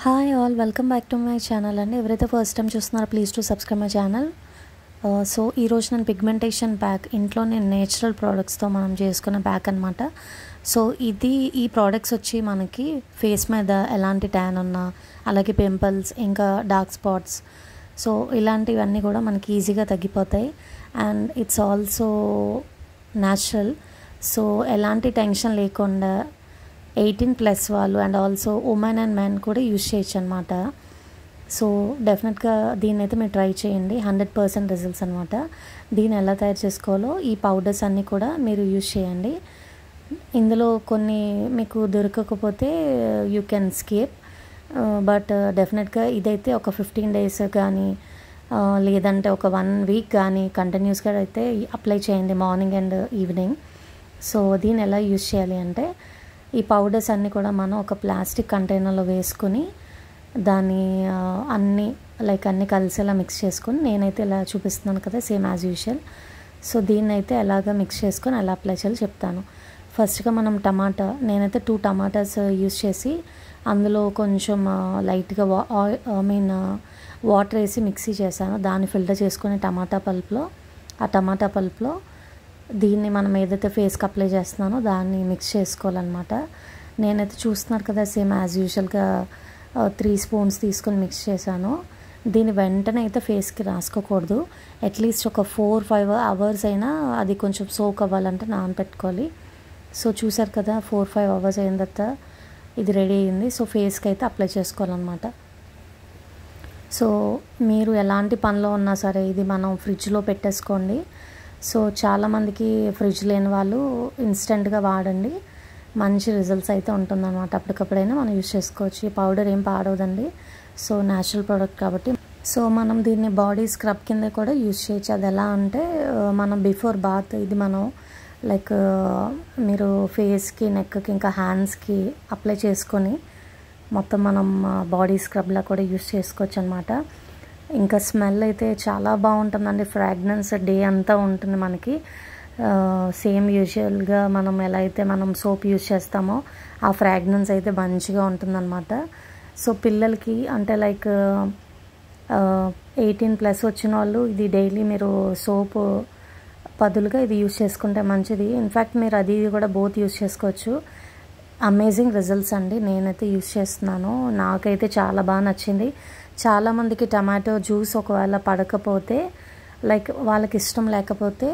Hi all, welcome back to my channel అండి. ఎవరైతే first time చూస్తున్నారో please to subscribe my channel. So ఈరోజు నేను పిగ్మెంటేషన్ ప్యాక్ ఇంట్లో నేను నేచురల్ ప్రోడక్ట్స్తో మనం చేసుకున్న ప్యాక్ అనమాట. సో ఈ ప్రోడక్ట్స్ వచ్చి మనకి ఫేస్ మీద ఎలాంటి ట్యాన్ ఉన్నా, అలాగే పింపుల్స్, ఇంకా డార్క్ స్పాట్స్, సో ఇలాంటివన్నీ కూడా మనకి ఈజీగా తగ్గిపోతాయి. And it's also natural. So ఎలాంటి టెన్షన్ లేకుండా 18+ వాళ్ళు and also women and men కూడా యూజ్ చేయొచ్చు అనమాట. సో డెఫినెట్గా దీన్ని అయితే మీరు ట్రై చేయండి. 100% రిజల్ట్స్ అనమాట. దీన్ని ఎలా తయారు చేసుకోవాలో ఈ పౌడర్స్ అన్నీ కూడా మీరు యూజ్ చేయండి. ఇందులో కొన్ని మీకు దొరకకపోతే యూ కెన్ స్కిప్, బట్ డెఫినెట్గా ఇదైతే ఒక 15 days కానీ లేదంటే ఒక 1 week కానీ కంటిన్యూస్గా అయితే అప్లై చేయండి, మార్నింగ్ అండ్ ఈవినింగ్. సో దీన్ని ఎలా యూజ్ చేయాలి అంటే, ఈ పౌడర్స్ అన్నీ కూడా మనం ఒక ప్లాస్టిక్ కంటైనర్లో వేసుకొని దాన్ని అన్నీ కలిసేలా మిక్స్ చేసుకొని, నేనైతే ఇలా చూపిస్తున్నాను కదా, సేమ్ యాజ్ యూజువల్. సో దీన్ని అయితే ఎలాగ మిక్స్ చేసుకొని ఎలా అప్లై చేయాలో చెప్తాను. ఫస్ట్గా మనం నేనైతే 2 tomatoes యూజ్ చేసి అందులో కొంచెం లైట్గా వాటర్ వేసి మిక్సీ చేశాను. దాన్ని ఫిల్టర్ చేసుకుని టమాటా పల్ప్లో దీన్ని మనం ఏదైతే ఫేస్కి అప్లై చేస్తున్నానో దాన్ని మిక్స్ చేసుకోవాలన్నమాట. నేనైతే చూస్తున్నారు కదా, సేమ్ యాజ్ యూజువల్గా 3 spoons తీసుకొని మిక్స్ చేశాను. దీన్ని వెంటనే అయితే ఫేస్కి రాసుకోకూడదు. అట్లీస్ట్ ఒక 4-5 hours అయినా అది కొంచెం సోక్ అవ్వాలంటే నానబెట్టుకోవాలి. సో చూసారు కదా, 4-5 hours అయిన తర్వాత ఇది రెడీ అయింది. సో ఫేస్కి అయితే అప్లై చేసుకోవాలన్నమాట. సో మీరు ఎలాంటి పనిలో ఉన్నా సరే ఇది మనం ఫ్రిడ్జ్లో పెట్టేసుకోండి. సో చాలామందికి ఫ్రిడ్జ్ లేని వాళ్ళు ఇన్స్టెంట్గా వాడండి, మంచి రిజల్ట్స్ అయితే ఉంటుందన్నమాట. అప్పటికప్పుడైనా మనం యూజ్ చేసుకోవచ్చు. ఈ పౌడర్ ఏం పాడవదండి. సో న్యాచురల్ ప్రోడక్ట్ కాబట్టి సో మనం దీన్ని బాడీ స్క్రబ్ కింద కూడా యూజ్ చేయొచ్చు. అది ఎలా అంటే, మనం బిఫోర్ బాత్ ఇది మనం మీరు ఫేస్కి, నెక్కి, ఇంకా హ్యాండ్స్కి అప్లై చేసుకొని మొత్తం మనం బాడీ స్క్రబ్లా కూడా యూజ్ చేసుకోవచ్చు అనమాట. ఇంకా స్మెల్ అయితే చాలా బాగుంటుందండి. ఫ్రాగ్రెన్స్ డే అంతా ఉంటుంది మనకి. సేమ్ యూజువల్గా మనం ఎలా అయితే మనం సోప్ యూజ్ చేస్తామో ఆ ఫ్రాగ్రెన్స్ అయితే మంచిగా ఉంటుందన్నమాట. సో పిల్లలకి అంటే 18+ వచ్చిన వాళ్ళు ఇది డైలీ మీరు సోప్ బదులుగా ఇది యూజ్ చేసుకుంటే మంచిది. ఇన్ఫ్యాక్ట్ మీరు అది కూడా బోత్ యూజ్ చేసుకోవచ్చు. అమేజింగ్ రిజల్ట్స్ అండి. నేనైతే యూజ్ చేస్తున్నాను, నాకైతే చాలా బాగా నచ్చింది. చాలామందికి టమాటో జ్యూస్ ఒకవేళ పడకపోతే, వాళ్ళకి ఇష్టం లేకపోతే,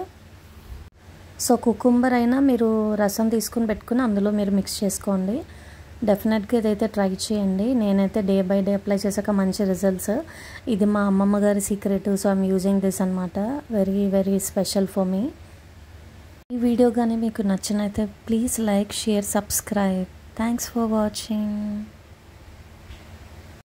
సో కుకుంబర్ అయినా మీరు రసం తీసుకుని పెట్టుకుని అందులో మీరు మిక్స్ చేసుకోండి. డెఫినెట్గా ఇదైతే ట్రై చేయండి. నేనైతే డే బై డే అప్లై చేశాక మంచి రిజల్ట్స్. ఇది మా అమ్మమ్మ గారి secret. So I'm using this అనమాట. Very very special for me. ఈ వీడియో కానీ మీకు నచ్చినైతే please like, share, subscribe. Thanks for watching.